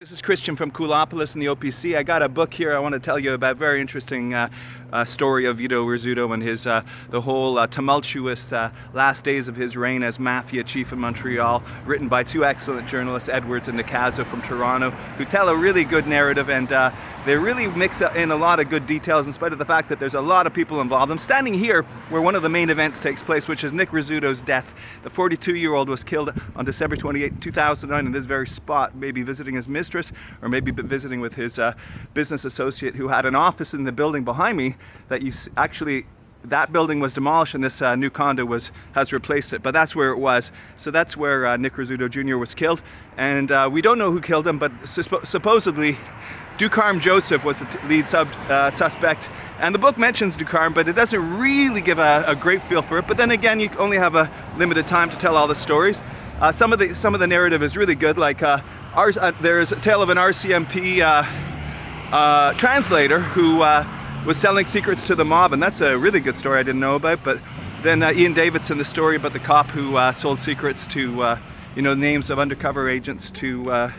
This is Christian from Coolopolis in the OPC. I got a book here I want to tell you about. Very interesting story of Vito Rizzuto and his the whole tumultuous last days of his reign as Mafia chief in Montreal, written by two excellent journalists, Edwards and Nicaso from Toronto, who tell a really good narrative, and they really mix in a lot of good details in spite of the fact that there's a lot of people involved. I'm standing here where one of the main events takes place, which is Nick Rizzuto's death. The 42-year-old was killed on December 28, 2009 in this very spot, maybe visiting his mistress or maybe visiting with his business associate who had an office in the building behind me that that building was demolished and this new condo has replaced it, but that's where it was. So that's where Nick Rizzuto Jr. was killed, and we don't know who killed him, but supposedly Ducarme Joseph was the lead suspect, and the book mentions Ducarme, but it doesn't really give a great feel for it. But then again, you only have a limited time to tell all the stories. Some of the narrative is really good, like there's a tale of an RCMP translator who was selling secrets to the mob, and that's a really good story I didn't know about. But then Ian Davidson, the story about the cop who sold secrets to names of undercover agents to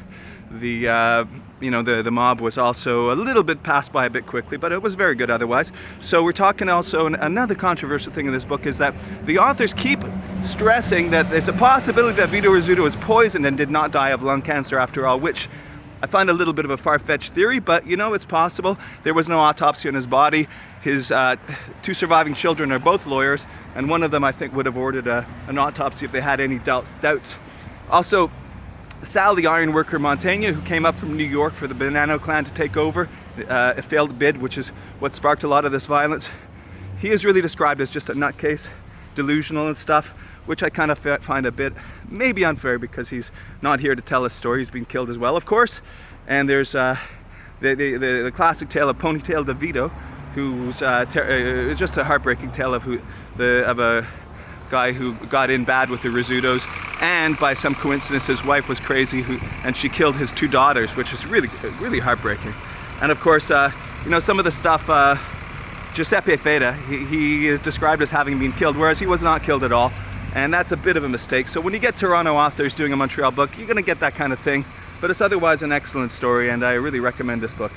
the mob, was also a little bit passed by a bit quickly, but it was very good otherwise. So we're talking also, another controversial thing in this book is that the authors keep stressing that there's a possibility that Vito Rizzuto was poisoned and did not die of lung cancer after all, which I find a little bit of a far-fetched theory, but it's possible. There was no autopsy on his body. His two surviving children are both lawyers, and one of them I think would have ordered an autopsy if they had any doubts. Also, Sal, the iron worker Montaigne, who came up from New York for the Bonanno clan to take over, a failed bid, which is what sparked a lot of this violence. He is really described as just a nutcase, delusional and stuff, which I kind of find a bit maybe unfair, because he's not here to tell his story. He's been killed as well, of course. And there's the classic tale of Ponytail de Vito, who's just a heartbreaking tale of a guy who got in bad with the Rizzutos, and by some coincidence his wife was crazy and she killed his two daughters, which is really heartbreaking. And of course some of the stuff, Giuseppe Feda, he is described as having been killed, whereas he was not killed at all, and that's a bit of a mistake. So when you get Toronto authors doing a Montreal book, you're going to get that kind of thing, but it's otherwise an excellent story, and I really recommend this book.